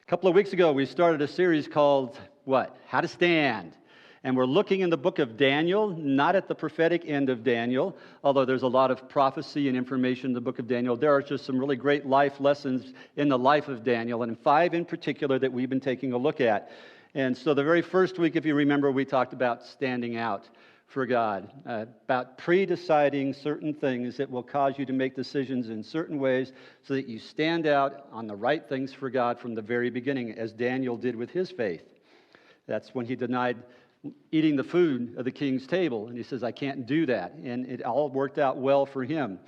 A couple of weeks ago, we started a series called, what? How to Stand. And we're looking in the book of Daniel, not at the prophetic end of Daniel, although there's a lot of prophecy and information in the book of Daniel. There are just some really great life lessons in the life of Daniel, and 5 in particular that we've been taking a look at. And so the very first week, if you remember, we talked about standing out for God, about pre-deciding certain things that will cause you to make decisions in certain ways so that you stand out on the right things for God from the very beginning, as Daniel did with his faith. That's when he denied eating the food of the king's table, and he says, I can't do that, and it all worked out well for him.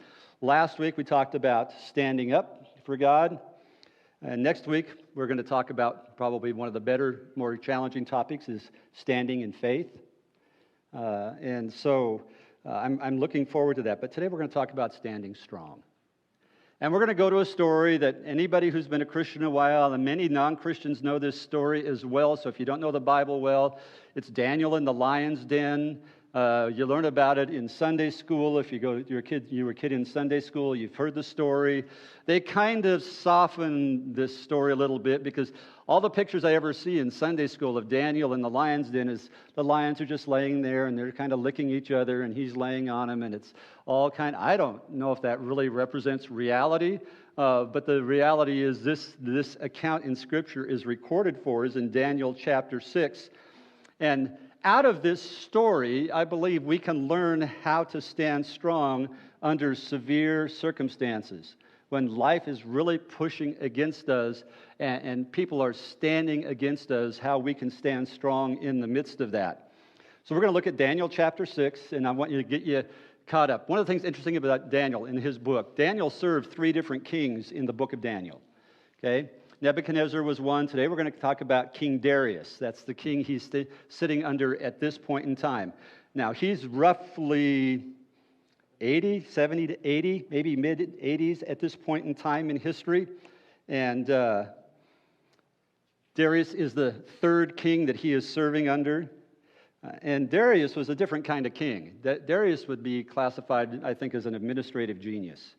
Last week, we talked about standing up for God, and next week, we're going to talk about probably one of the better, more challenging topics is standing in faith. And so I'm looking forward to that. But today we're going to talk about standing strong. And we're going to go to a story that anybody who's been a Christian a while, and many non-Christians know this story as well. So if you don't know the Bible well, it's Daniel in the lion's den. You learn about it in Sunday school. If you were a kid in Sunday school, you've heard the story. They kind of soften this story a little bit because all the pictures I ever see in Sunday school of Daniel in the lion's den is the lions are just laying there and they're kind of licking each other and he's laying on them and it's all I don't know if that really represents reality, but the reality is this account in Scripture is recorded for us in Daniel chapter 6. And out of this story, I believe we can learn how to stand strong under severe circumstances. When life is really pushing against us and people are standing against us, how we can stand strong in the midst of that. So we're going to look at Daniel chapter 6, and I want you to get you caught up. One of the things interesting about Daniel in his book, Daniel served 3 different kings in the book of Daniel. Okay? Nebuchadnezzar was one. Today we're going to talk about King Darius. That's the king he's sitting under at this point in time. Now, he's roughly 70 to 80, maybe mid-80s at this point in time in history. And Darius is the 3rd king that he is serving under. And Darius was a different kind of king. Darius would be classified, I think, as an administrative genius.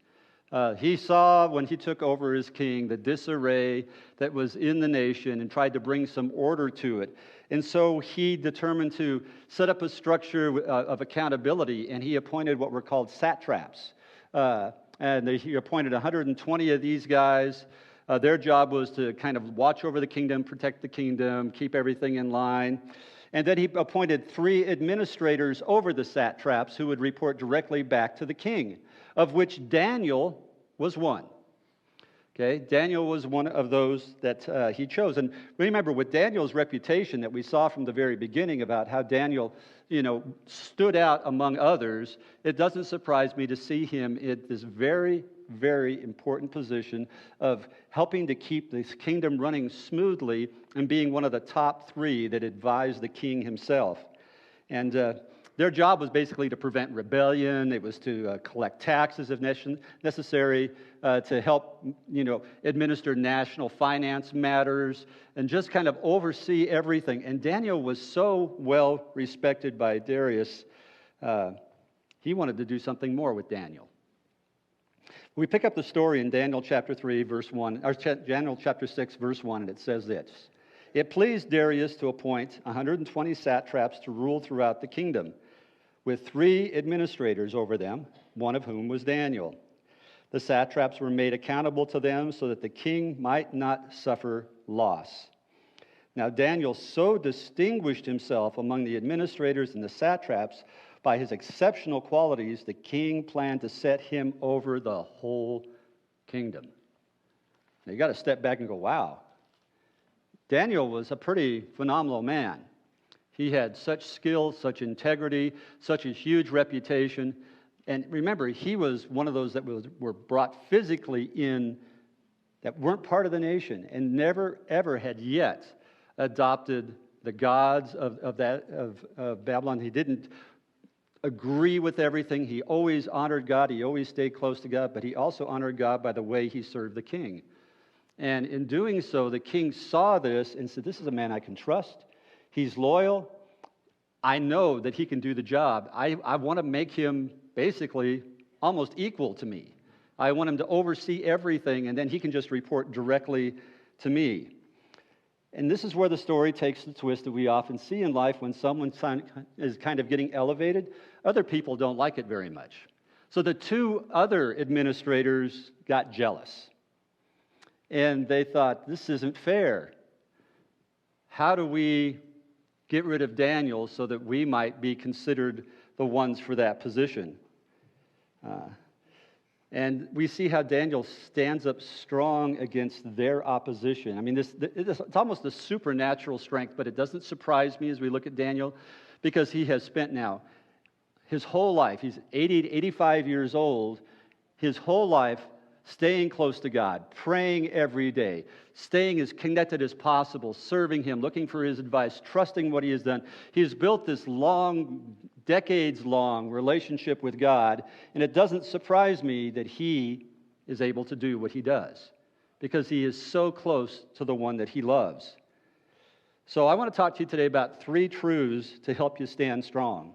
He saw, when he took over as king, the disarray that was in the nation and tried to bring some order to it. And so he determined to set up a structure of accountability, and he appointed what were called satraps. And he appointed 120 of these guys. Their job was to kind of watch over the kingdom, protect the kingdom, keep everything in line. And then he appointed 3 administrators over the satraps who would report directly back to the king, of which Daniel was one. Okay, Daniel was one of those that he chose. And remember, with Daniel's reputation that we saw from the very beginning about how Daniel, stood out among others, it doesn't surprise me to see him in this very, very important position of helping to keep this kingdom running smoothly and being one of the top 3 that advised the king himself. And their job was basically to prevent rebellion. It was to collect taxes if necessary, to help, administer national finance matters, and just kind of oversee everything. And Daniel was so well respected by Darius, he wanted to do something more with Daniel. We pick up the story in Daniel chapter 3, verse 1, or Daniel chapter 6, verse 1, and it says this. It pleased Darius to appoint 120 satraps to rule throughout the kingdom, with 3 administrators over them, one of whom was Daniel. The satraps were made accountable to them so that the king might not suffer loss. Now Daniel so distinguished himself among the administrators and the satraps by his exceptional qualities, the king planned to set him over the whole kingdom. Now you got to step back and go, wow. Daniel was a pretty phenomenal man. He had such skill, such integrity, such a huge reputation. And remember, he was one of those that were brought physically in that weren't part of the nation and never, ever had yet adopted the gods of Babylon. He didn't agree with everything. He always honored God. He always stayed close to God. But he also honored God by the way he served the king. And in doing so, the king saw this and said, this is a man I can trust. He's loyal. I know that he can do the job. I want to make him basically almost equal to me. I want him to oversee everything, and then he can just report directly to me. And this is where the story takes the twist that we often see in life when someone is kind of getting elevated. Other people don't like it very much. So the two other administrators got jealous. And they thought, this isn't fair. How do we get rid of Daniel so that we might be considered the ones for that position? And we see how Daniel stands up strong against their opposition. I mean, it's almost a supernatural strength, but it doesn't surprise me as we look at Daniel, because he has spent now his whole life, he's 80 to 85 years old, his whole life staying close to God, praying every day, staying as connected as possible, serving Him, looking for His advice, trusting what He has done. He has built this long, decades-long relationship with God, and it doesn't surprise me that he is able to do what he does, because he is so close to the one that he loves. So I want to talk to you today about 3 truths to help you stand strong.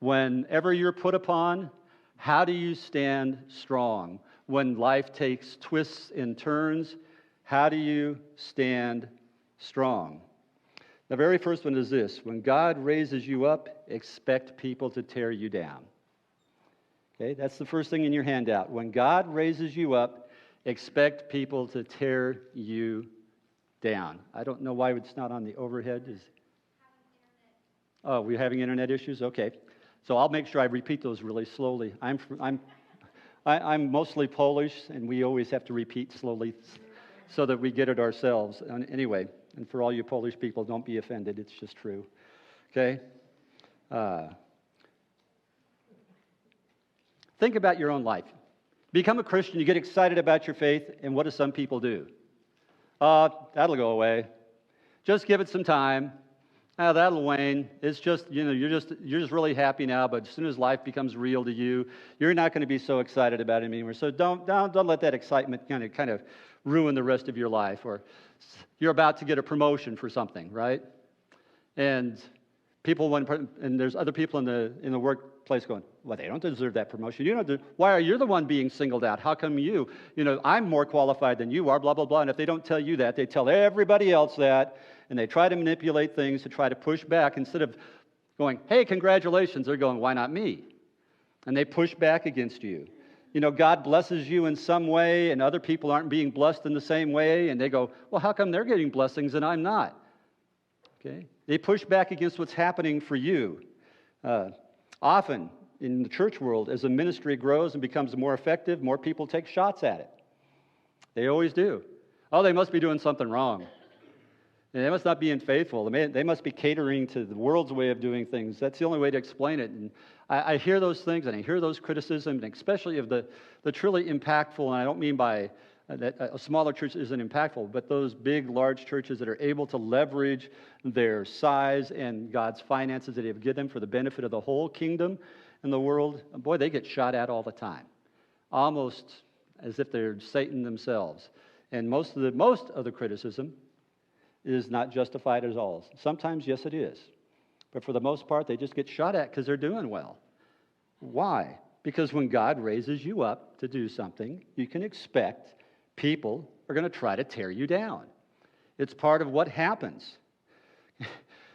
Whenever you're put upon, how do you stand strong? When life takes twists and turns, how do you stand strong? The very first one is this: when God raises you up, expect people to tear you down. Okay, that's the first thing in your handout. When God raises you up, expect people to tear you down. I don't know why it's not on the overhead. Oh, we're having internet issues? Okay. So I'll make sure I repeat those really slowly. I'm mostly Polish, and we always have to repeat slowly so that we get it ourselves. And anyway, and for all you Polish people, don't be offended. It's just true. Okay? Think about your own life. Become a Christian, you get excited about your faith, and what do some people do? That'll go away. Just give it some time. That'll wane. It's just, you're just really happy now, but as soon as life becomes real to you, you're not going to be so excited about it anymore. So don't let that excitement kind of ruin the rest of your life. Or you're about to get a promotion for something, right? And there's other people in the workplace going, well, they don't deserve that promotion. Why are you the one being singled out? How come you? I'm more qualified than you are, blah, blah, blah. And if they don't tell you that, they tell everybody else that. And they try to manipulate things to try to push back. Instead of going, hey, congratulations, they're going, why not me? And they push back against you. God blesses you in some way, and other people aren't being blessed in the same way. And they go, well, how come they're getting blessings and I'm not? Okay? They push back against what's happening for you. Often in the church world, as a ministry grows and becomes more effective, more people take shots at it. They always do. Oh, they must be doing something wrong. They must not be faithful. They must be catering to the world's way of doing things. That's the only way to explain it. And I hear those things, and I hear those criticisms, and especially of the truly impactful, and I don't mean by that a smaller church isn't impactful, but those big, large churches that are able to leverage their size and God's finances that He have given them for the benefit of the whole kingdom and the world, boy, they get shot at all the time, almost as if they're Satan themselves. And most of the criticism is not justified at all. Sometimes, yes, it is. But for the most part, they just get shot at because they're doing well. Why? Because when God raises you up to do something, you can expect people are going to try to tear you down. It's part of what happens.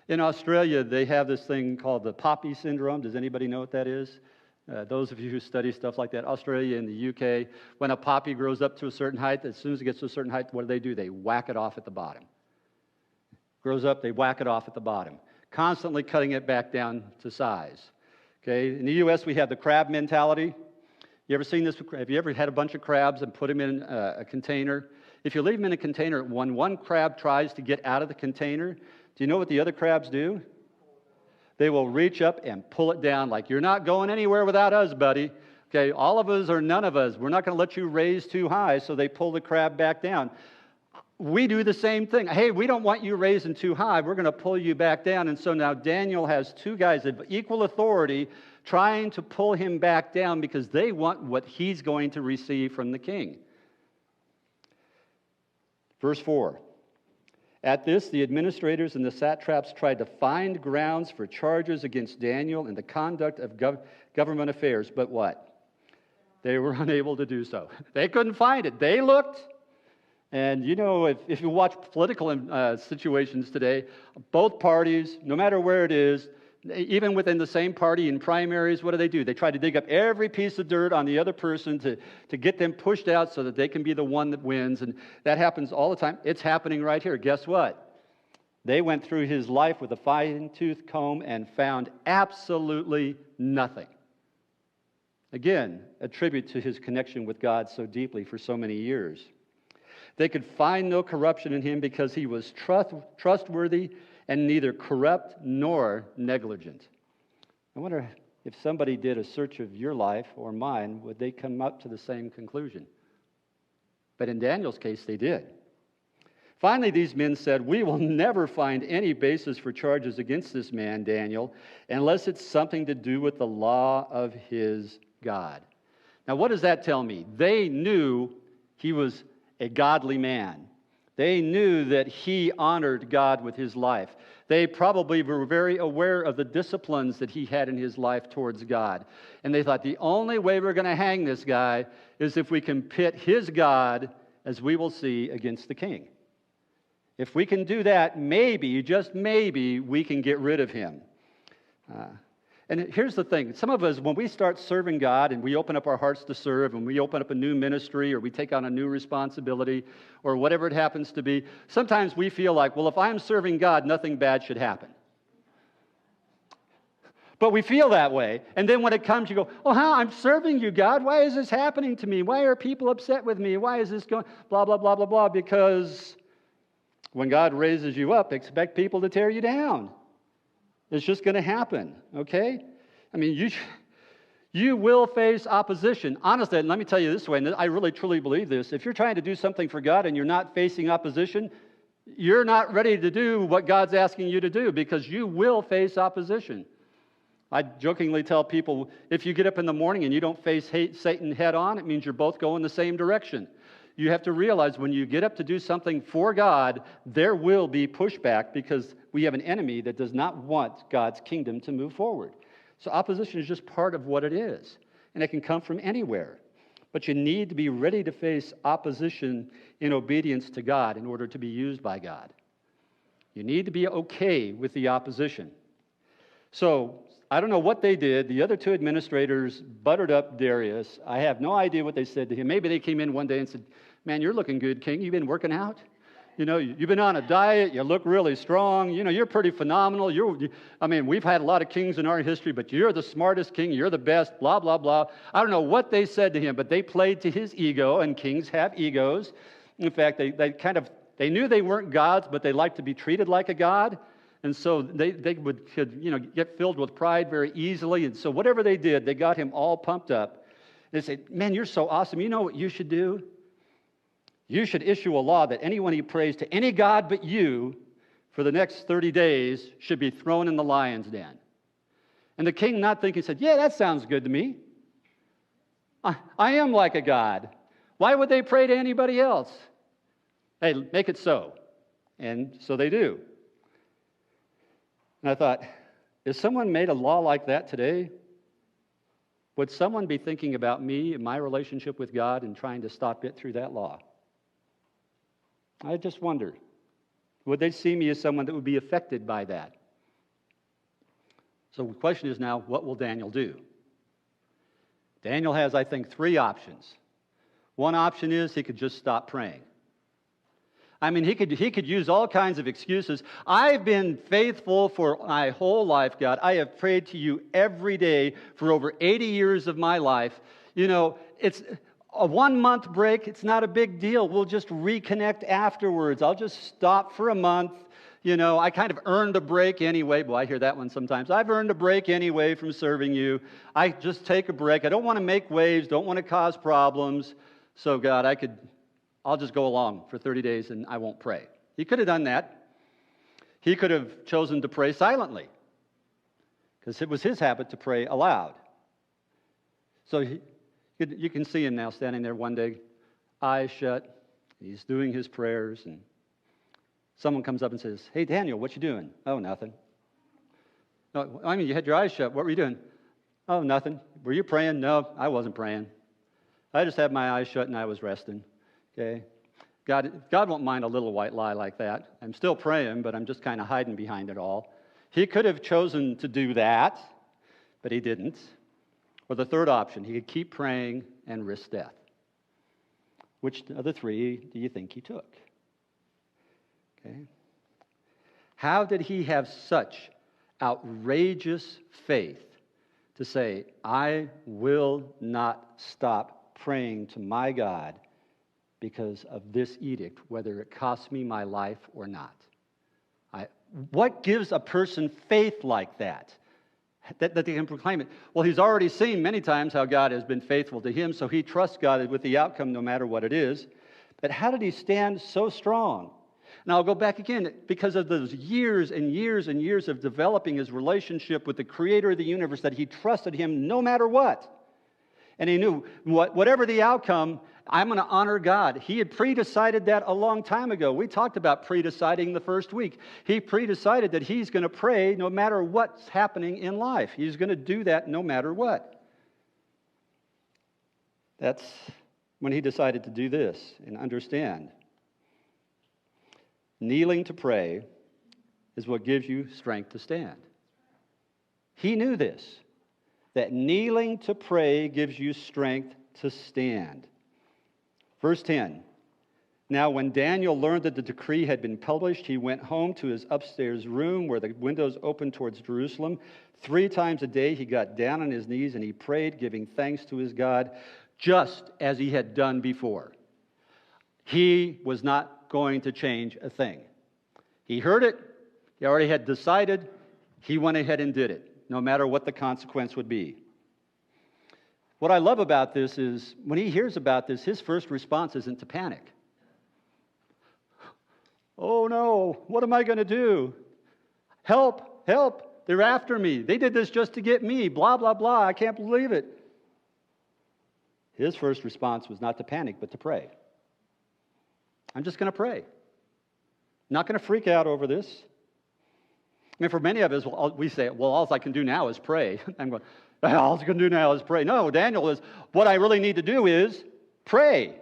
In Australia, they have this thing called the poppy syndrome. Does anybody know what that is? Those of you who study stuff like that, Australia and the UK, when a poppy grows up to a certain height, as soon as it gets to a certain height, what do? They whack it off at the bottom. Grows up, they whack it off at the bottom, constantly cutting it back down to size. Okay, in the U.S., we have the crab mentality. You ever seen this? Have you ever had a bunch of crabs and put them in a container? If you leave them in a container, when one crab tries to get out of the container, do you know what the other crabs do? They will reach up and pull it down like, you're not going anywhere without us, buddy. Okay, all of us or none of us. We're not going to let you raise too high, so they pull the crab back down. We do the same thing. Hey, we don't want you raising too high. We're going to pull you back down. And so now Daniel has 2 guys of equal authority trying to pull him back down because they want what he's going to receive from the king. Verse 4. At this, the administrators and the satraps tried to find grounds for charges against Daniel in the conduct of government affairs. But what? They were unable to do so. They couldn't find it. They looked. And if you watch political situations today, both parties, no matter where it is, even within the same party in primaries, what do? They try to dig up every piece of dirt on the other person to get them pushed out so that they can be the one that wins. And that happens all the time. It's happening right here. Guess what? They went through his life with a fine-tooth comb and found absolutely nothing. Again, a tribute to his connection with God so deeply for so many years. They could find no corruption in him because he was trustworthy and neither corrupt nor negligent. I wonder if somebody did a search of your life or mine, would they come up to the same conclusion? But in Daniel's case, they did. Finally, these men said, "We will never find any basis for charges against this man, Daniel, unless it's something to do with the law of his God." Now, what does that tell me? They knew he was a godly man. They knew that he honored God with his life. They probably were very aware of the disciplines that he had in his life towards God. And they thought the only way we're going to hang this guy is if we can pit his God, as we will see, against the king. If we can do that, maybe, just maybe, we can get rid of him. And here's the thing. Some of us, when we start serving God and we open up our hearts to serve and we open up a new ministry or we take on a new responsibility or whatever it happens to be, sometimes we feel like, well, if I'm serving God, nothing bad should happen. But we feel that way. And then when it comes, you go, oh, how? I'm serving you, God. Why is this happening to me? Why are people upset with me? Why is this going, blah, blah, blah, blah, blah? Because when God raises you up, expect people to tear you down. It's just going to happen, okay? I mean, you will face opposition. Honestly, and let me tell you this way, and I really truly believe this. If you're trying to do something for God and you're not facing opposition, you're not ready to do what God's asking you to do because you will face opposition. I jokingly tell people, if you get up in the morning and you don't face Satan head on, it means you're both going the same direction. You have to realize when you get up to do something for God, there will be pushback because we have an enemy that does not want God's kingdom to move forward. So opposition is just part of what it is, and it can come from anywhere. But you need to be ready to face opposition in obedience to God in order to be used by God. You need to be okay with the opposition. So I don't know what they did. The other two administrators buttered up Darius. I have no idea what they said to him. Maybe they came in one day and said, "Man, you're looking good, King. You've been working out. You've been on a diet. You look really strong. You're pretty phenomenal. We've had a lot of kings in our history, but you're the smartest king. You're the best, blah, blah, blah." I don't know what they said to him, but they played to his ego, and kings have egos. In fact, they knew they weren't gods, but they liked to be treated like a god. And so they could get filled with pride very easily. And so whatever they did, they got him all pumped up. They said, "Man, you're so awesome. You know what you should do? You should issue a law that anyone who prays to any god but you for the next 30 days should be thrown in the lion's den." And the king, not thinking, said, "Yeah, that sounds good to me. I am like a god. Why would they pray to anybody else? Hey, make it so." And so they do. And I thought, if someone made a law like that today, would someone be thinking about me and my relationship with God and trying to stop it through that law? I just wonder, would they see me as someone that would be affected by that? So the question is now, what will Daniel do? Daniel has, I think, three options. One option is he could just stop praying. He could use all kinds of excuses. I've been faithful for my whole life, God. I have prayed to you every day for over 80 years of my life. It's a 1-month break. It's not a big deal. We'll just reconnect afterwards. I'll just stop for a month. I kind of earned a break anyway. Boy, I hear that one sometimes. I've earned a break anyway from serving you. I just take a break. I don't want to make waves, don't want to cause problems. So, God, I'll just go along for 30 days and I won't pray. He could have done that. He could have chosen to pray silently because it was his habit to pray aloud. So you can see him now standing there one day, eyes shut. He's doing his prayers and someone comes up and says, "Hey, Daniel, what you doing?" "Oh, nothing." "No, you had your eyes shut. What were you doing?" "Oh, nothing." "Were you praying?" "No, I wasn't praying. I just had my eyes shut and I was resting." Okay. God won't mind a little white lie like that. I'm still praying, but I'm just kind of hiding behind it all. He could have chosen to do that, but he didn't. Or the third option, he could keep praying and risk death. Which of the three do you think he took? Okay. How did he have such outrageous faith to say, I will not stop praying to my God because of this edict, whether it costs me my life or not? What gives a person faith like that? That they can proclaim it. Well, he's already seen many times how God has been faithful to him, so he trusts God with the outcome no matter what it is. But how did he stand so strong? Now, I'll go back again. Because of those years and years and years of developing his relationship with the creator of the universe, that he trusted him no matter what. And he knew, whatever the outcome, I'm going to honor God. He had pre-decided that a long time ago. We talked about pre-deciding the first week. He pre-decided that he's going to pray no matter what's happening in life. He's going to do that no matter what. That's when he decided to do this and understand. Kneeling to pray is what gives you strength to stand. He knew this, that kneeling to pray gives you strength to stand. Verse 10, now when Daniel learned that the decree had been published, he went home to his upstairs room where the windows opened towards Jerusalem. 3 times a day he got down on his knees and he prayed, giving thanks to his God, just as he had done before. He was not going to change a thing. He heard it. He already had decided. He went ahead and did it, no matter what the consequence would be. What I love about this is when he hears about this, his first response isn't to panic. Oh no, what am I going to do? Help, help, they're after me. They did this just to get me, blah, blah, blah, I can't believe it. His first response was not to panic, but to pray. I'm just going to pray. Not going to freak out over this. I mean, for many of us, we say, well, all I can do now is pray. I'm going, all I can do now is pray. No, Daniel is, what I really need to do is pray.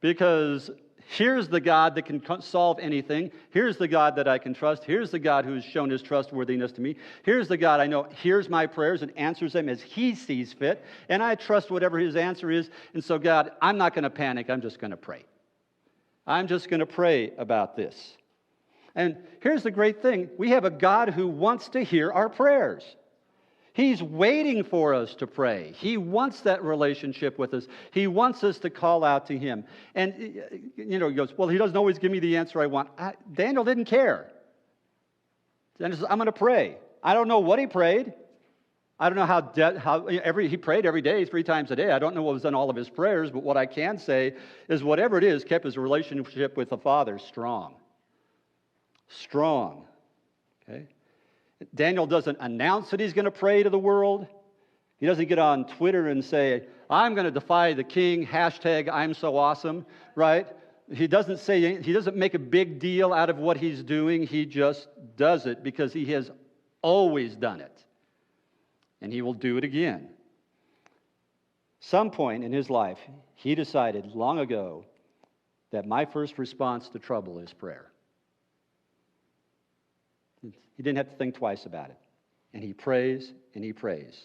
Because here's the God that can solve anything. Here's the God that I can trust. Here's the God who's shown his trustworthiness to me. Here's the God I know hears my prayers and answers them as he sees fit. And I trust whatever his answer is. And so, God, I'm not going to panic. I'm just going to pray. I'm just going to pray about this. And here's the great thing. We have a God who wants to hear our prayers. He's waiting for us to pray. He wants that relationship with us. He wants us to call out to him. And, he goes, well, he doesn't always give me the answer I want. Daniel didn't care. Daniel says, I'm going to pray. I don't know what he prayed. I don't know he prayed every day, 3 times a day. I don't know what was in all of his prayers, but what I can say is whatever it is kept his relationship with the Father strong. Strong. Okay? Daniel doesn't announce that he's going to pray to the world. He doesn't get on Twitter and say, I'm going to defy the king, hashtag I'm so awesome, right? He doesn't make a big deal out of what he's doing. He just does it because he has always done it. And he will do it again. Some point in his life, he decided long ago that my first response to trouble is prayer. He didn't have to think twice about it. And he prays and he prays.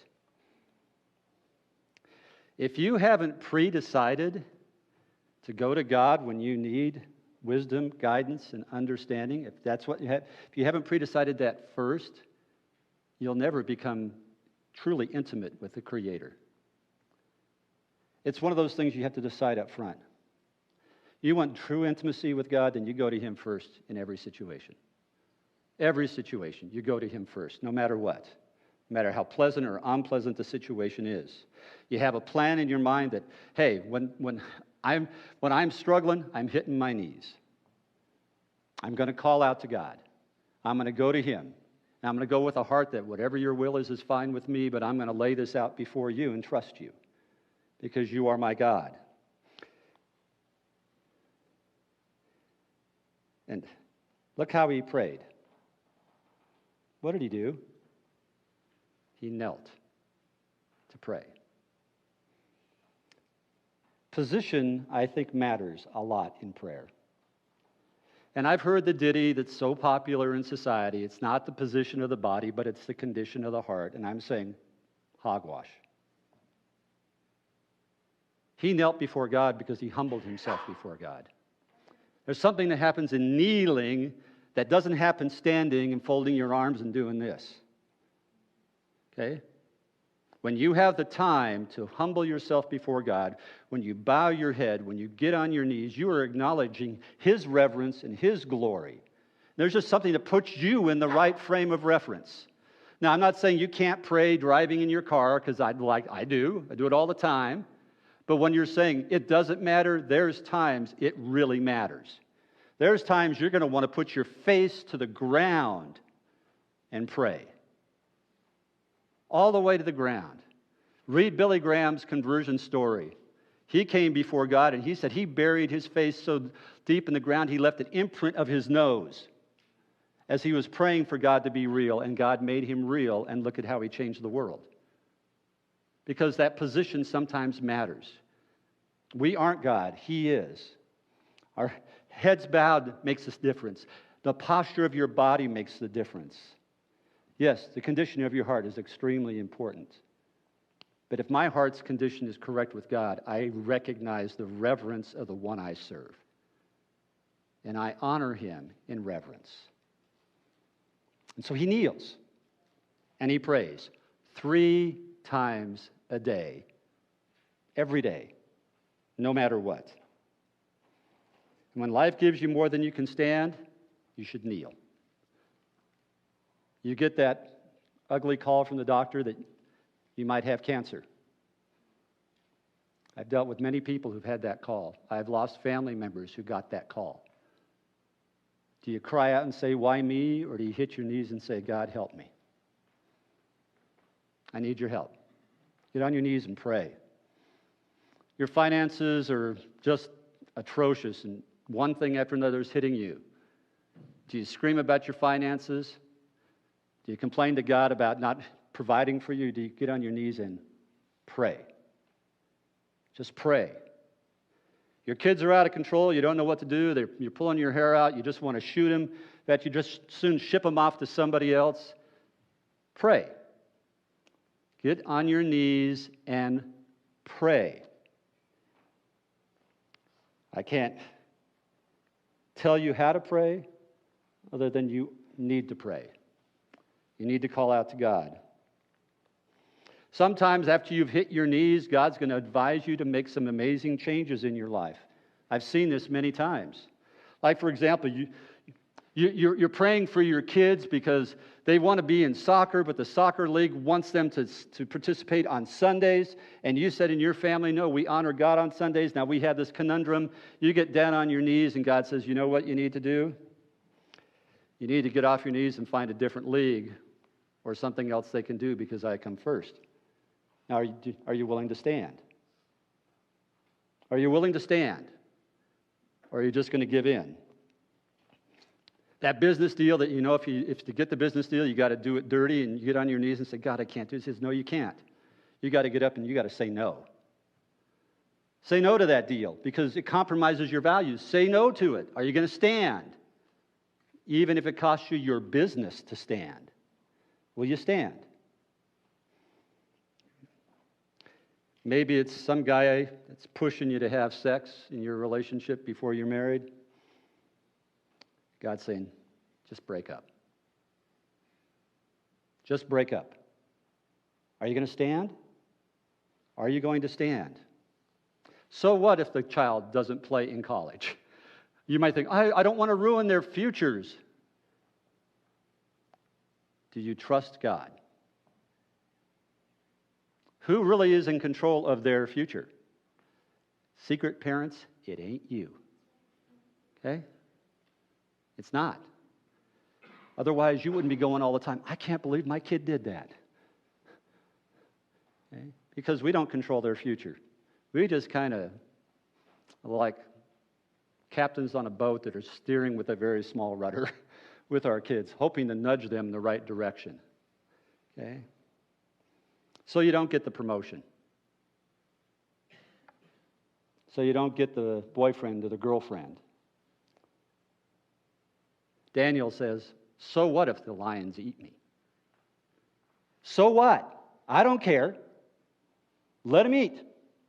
If you haven't pre-decided to go to God when you need wisdom, guidance, and understanding, if that's what you have, if you haven't pre-decided that first, you'll never become truly intimate with the Creator. It's one of those things you have to decide up front. You want true intimacy with God, then you go to him first in every situation. Every situation, you go to him first, no matter what. No matter how pleasant or unpleasant the situation is. You have a plan in your mind that, hey, when I'm struggling, I'm hitting my knees. I'm going to call out to God. I'm going to go to him. And I'm going to go with a heart that whatever your will is fine with me, but I'm going to lay this out before you and trust you because you are my God. And look how he prayed. What did he do? He knelt to pray. Position, I think, matters a lot in prayer. And I've heard the ditty that's so popular in society. It's not the position of the body, but it's the condition of the heart. And I'm saying, hogwash. He knelt before God because he humbled himself before God. There's something that happens in kneeling that doesn't happen standing and folding your arms and doing this. Okay? When you have the time to humble yourself before God, when you bow your head, when you get on your knees, you are acknowledging his reverence and his glory. There's just something that puts you in the right frame of reference. Now, I'm not saying you can't pray driving in your car, because I do it all the time. But when you're saying it doesn't matter, there's times it really matters. There's times you're going to want to put your face to the ground and pray. All the way to the ground. Read Billy Graham's conversion story. He came before God and he said he buried his face so deep in the ground he left an imprint of his nose as he was praying for God to be real, and God made him real, and look at how he changed the world. Because that position sometimes matters. We aren't God, he is. Our heads bowed makes a difference. The posture of your body makes the difference. Yes, the condition of your heart is extremely important. But if my heart's condition is correct with God, I recognize the reverence of the one I serve. And I honor him in reverence. And so he kneels and he prays 3 times a day, every day, no matter what. And when life gives you more than you can stand, you should kneel. You get that ugly call from the doctor that you might have cancer. I've dealt with many people who've had that call. I've lost family members who got that call. Do you cry out and say, why me? Or do you hit your knees and say, God, help me? I need your help. Get on your knees and pray. Your finances are just atrocious, and one thing after another is hitting you. Do you scream about your finances? Do you complain to God about not providing for you? Do you get on your knees and pray? Just pray. Your kids are out of control. You don't know what to do. You're pulling your hair out. You just want to shoot them. That you just soon ship them off to somebody else. Pray. Get on your knees and pray. I can't tell you how to pray other than you need to pray. You need to call out to God. Sometimes after you've hit your knees, God's going to advise you to make some amazing changes in your life. I've seen this many times. Like, for example, you're praying for your kids because they want to be in soccer, but the soccer league wants them to participate on Sundays. And you said in your family, no, we honor God on Sundays. Now we have this conundrum. You get down on your knees and God says, you know what you need to do? You need to get off your knees and find a different league or something else they can do because I come first. Now, are you willing to stand? Are you willing to stand? Or are you just going to give in? That business deal that, you know, if to get the business deal, you got to do it dirty, and you get on your knees and say, God, I can't do this. He says, no, you can't. You got to get up and you got to say no. Say no to that deal because it compromises your values. Say no to it. Are you going to stand? Even if it costs you your business to stand. Will you stand? Maybe it's some guy that's pushing you to have sex in your relationship before you're married. God's saying, just break up. Just break up. Are you going to stand? Are you going to stand? So what if the child doesn't play in college? You might think, I don't want to ruin their futures. Do you trust God? Who really is in control of their future? Secret parents, it ain't you. Okay? It's not. Otherwise, you wouldn't be going all the time, I can't believe my kid did that. Okay? Because we don't control their future. We just kind of like captains on a boat that are steering with a very small rudder with our kids, hoping to nudge them in the right direction. Okay? So you don't get the promotion. So you don't get the boyfriend or the girlfriend. Daniel says, so what if the lions eat me? So what? I don't care. Let them eat.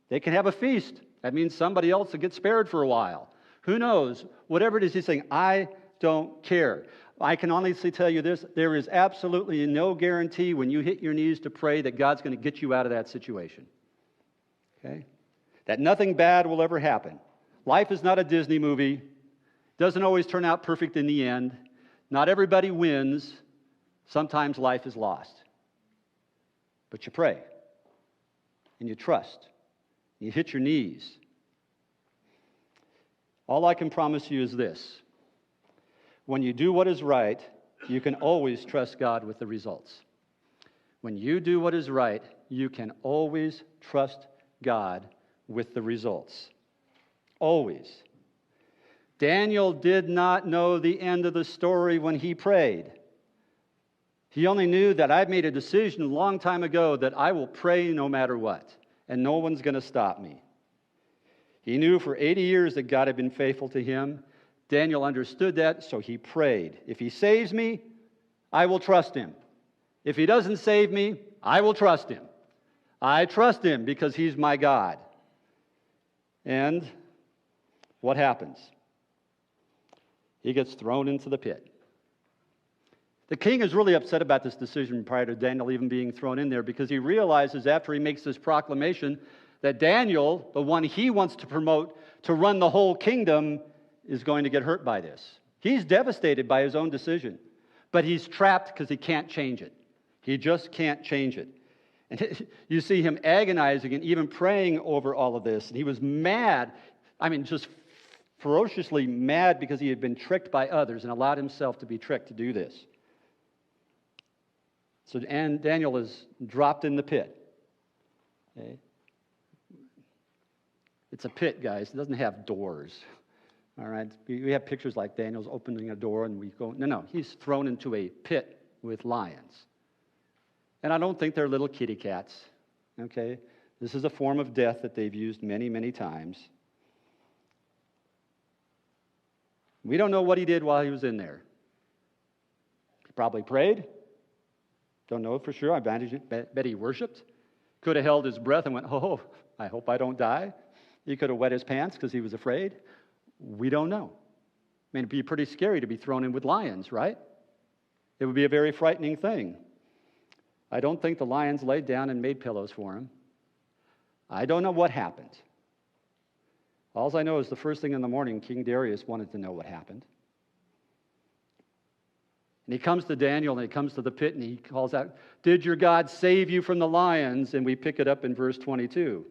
They can have a feast. That means somebody else will get spared for a while. Who knows? Whatever it is, he's saying, I don't care. I can honestly tell you this, there is absolutely no guarantee when you hit your knees to pray that God's going to get you out of that situation. Okay? That nothing bad will ever happen. Life is not a Disney movie. Doesn't always turn out perfect in the end. Not everybody wins. Sometimes life is lost. But you pray. And you trust. You hit your knees. All I can promise you is this. When you do what is right, you can always trust God with the results. When you do what is right, you can always trust God with the results. Always. Daniel did not know the end of the story when he prayed. He only knew that I've made a decision a long time ago that I will pray no matter what, and no one's going to stop me. He knew for 80 years that God had been faithful to him. Daniel understood that, so he prayed. If he saves me, I will trust him. If he doesn't save me, I will trust him. I trust him because he's my God. And what happens? He gets thrown into the pit. The king is really upset about this decision prior to Daniel even being thrown in there because he realizes after he makes this proclamation that Daniel, the one he wants to promote to run the whole kingdom, is going to get hurt by this. He's devastated by his own decision, but he's trapped because he can't change it. He just can't change it. And you see him agonizing and even praying over all of this. And he was mad, just ferociously mad because he had been tricked by others and allowed himself to be tricked to do this. So and Daniel is dropped in the pit. Okay? It's a pit, guys. It doesn't have doors. All right? We have pictures like Daniel's opening a door and we go, no. He's thrown into a pit with lions. And I don't think they're little kitty cats. Okay? This is a form of death that they've used many, many times. We don't know what he did while he was in there. He probably prayed. Don't know for sure. I bet he worshiped. Could have held his breath and went, oh, I hope I don't die. He could have wet his pants because he was afraid. We don't know. It'd be pretty scary to be thrown in with lions, right? It would be a very frightening thing. I don't think the lions laid down and made pillows for him. I don't know what happened. All I know is the first thing in the morning, King Darius wanted to know what happened. And he comes to Daniel and he comes to the pit and he calls out, did your God save you from the lions? And we pick it up in verse 22.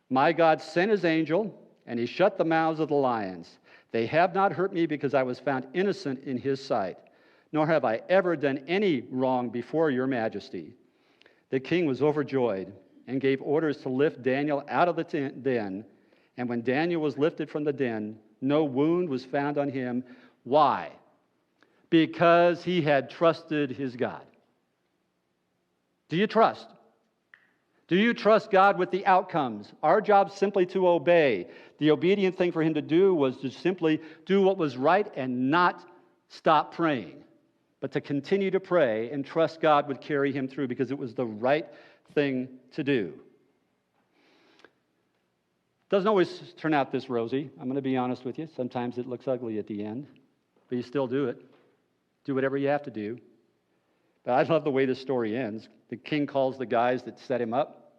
My God sent his angel and he shut the mouths of the lions. They have not hurt me because I was found innocent in his sight, nor have I ever done any wrong before your majesty. The king was overjoyed and gave orders to lift Daniel out of the den. And when Daniel was lifted from the den, no wound was found on him. Why? Because he had trusted his God. Do you trust? Do you trust God with the outcomes? Our job is simply to obey. The obedient thing for him to do was to simply do what was right and not stop praying, but to continue to pray and trust God would carry him through because it was the right thing to do. Doesn't always turn out this rosy. I'm going to be honest with you. Sometimes it looks ugly at the end, but you still do it. Do whatever you have to do. But I love the way this story ends. The king calls the guys that set him up.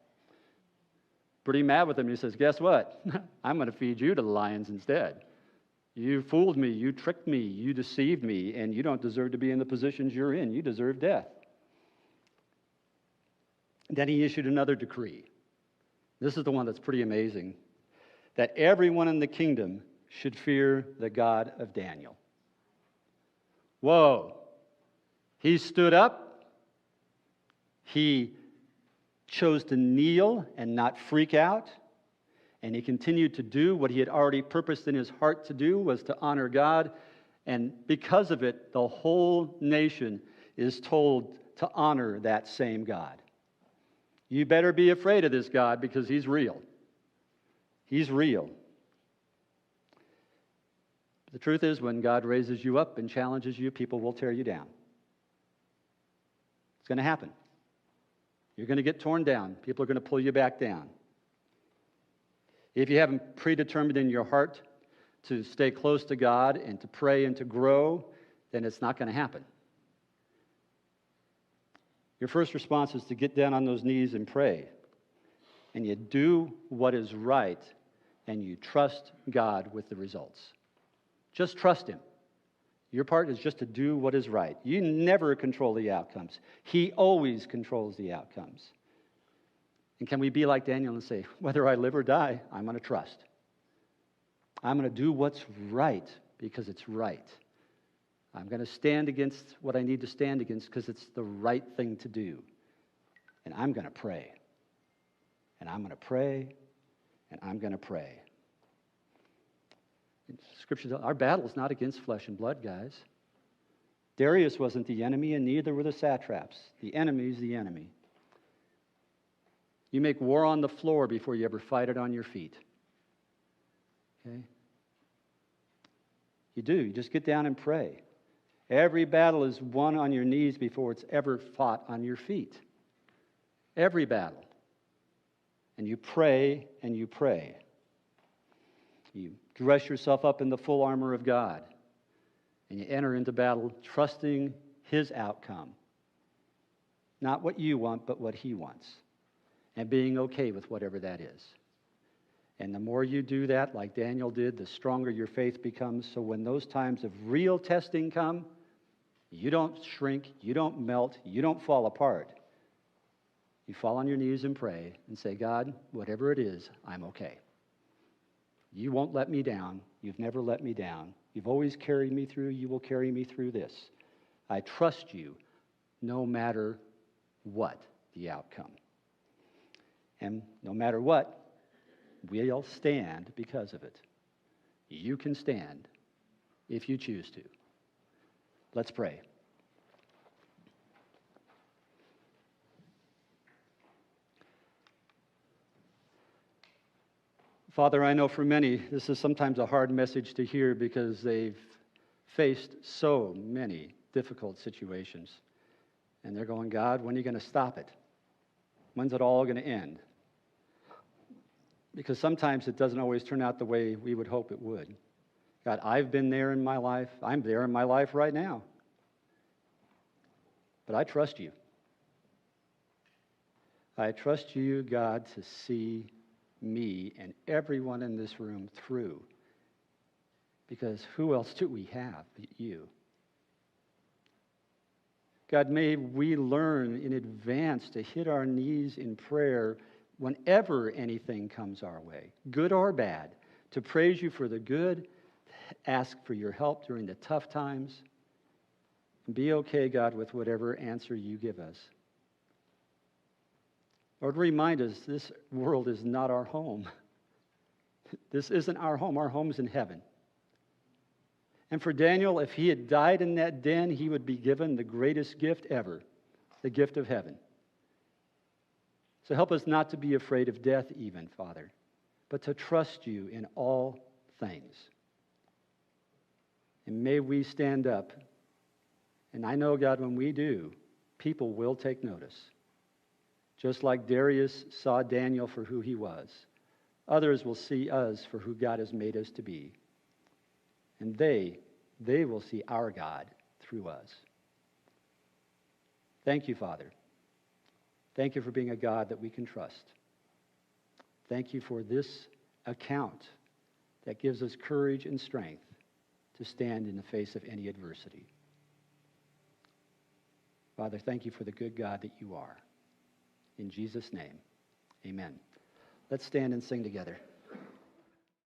Pretty mad with him. He says, guess what? I'm going to feed you to the lions instead. You fooled me. You tricked me. You deceived me. And you don't deserve to be in the positions you're in. You deserve death. Then he issued another decree. This is the one that's pretty amazing. That everyone in the kingdom should fear the God of Daniel. Whoa. He stood up. He chose to kneel and not freak out. And he continued to do what he had already purposed in his heart to do, was to honor God. And because of it, the whole nation is told to honor that same God. You better be afraid of this God because he's real. He's real. The truth is, when God raises you up and challenges you, people will tear you down. It's going to happen. You're going to get torn down. People are going to pull you back down. If you haven't predetermined in your heart to stay close to God and to pray and to grow, then it's not going to happen. Your first response is to get down on those knees and pray. And you do what is right, and you trust God with the results. Just trust Him. Your part is just to do what is right. You never control the outcomes. He always controls the outcomes. And can we be like Daniel and say, whether I live or die, I'm going to trust. I'm going to do what's right because it's right. I'm going to stand against what I need to stand against because it's the right thing to do. And I'm going to pray. And I'm going to pray. And I'm going to pray. In Scripture, our battle is not against flesh and blood, guys. Darius wasn't the enemy, and neither were the satraps. The enemy is the enemy. You make war on the floor before you ever fight it on your feet. Okay? You do. You just get down and pray. Every battle is won on your knees before it's ever fought on your feet. Every battle. And you pray and you pray. You dress yourself up in the full armor of God. And you enter into battle trusting His outcome. Not what you want, but what He wants. And being okay with whatever that is. And the more you do that, like Daniel did, the stronger your faith becomes. So when those times of real testing come, you don't shrink, you don't melt, you don't fall apart. You fall on your knees and pray and say, God, whatever it is, I'm okay. You won't let me down. You've never let me down. You've always carried me through. You will carry me through this. I trust you no matter what the outcome. And no matter what, we'll stand because of it. You can stand if you choose to. Let's pray. Father, I know for many, this is sometimes a hard message to hear because they've faced so many difficult situations. And they're going, God, when are you going to stop it? When's it all going to end? Because sometimes it doesn't always turn out the way we would hope it would. God, I've been there in my life. I'm there in my life right now. But I trust you. I trust you, God, to see me and everyone in this room through. Because who else do we have but you? God, may we learn in advance to hit our knees in prayer whenever anything comes our way, good or bad, to praise you for the good, ask for your help during the tough times, and be okay, God, with whatever answer you give us. Lord, remind us this world is not our home. This isn't our home. Our home's in heaven. And for Daniel, if he had died in that den, he would be given the greatest gift ever, the gift of heaven. So help us not to be afraid of death even, Father, but to trust you in all things. And may we stand up. And I know, God, when we do, people will take notice. Just like Darius saw Daniel for who he was, others will see us for who God has made us to be. And they will see our God through us. Thank you, Father. Thank you for being a God that we can trust. Thank you for this account that gives us courage and strength to stand in the face of any adversity. Father, thank you for the good God that you are. In Jesus' name, amen. Let's stand and sing together.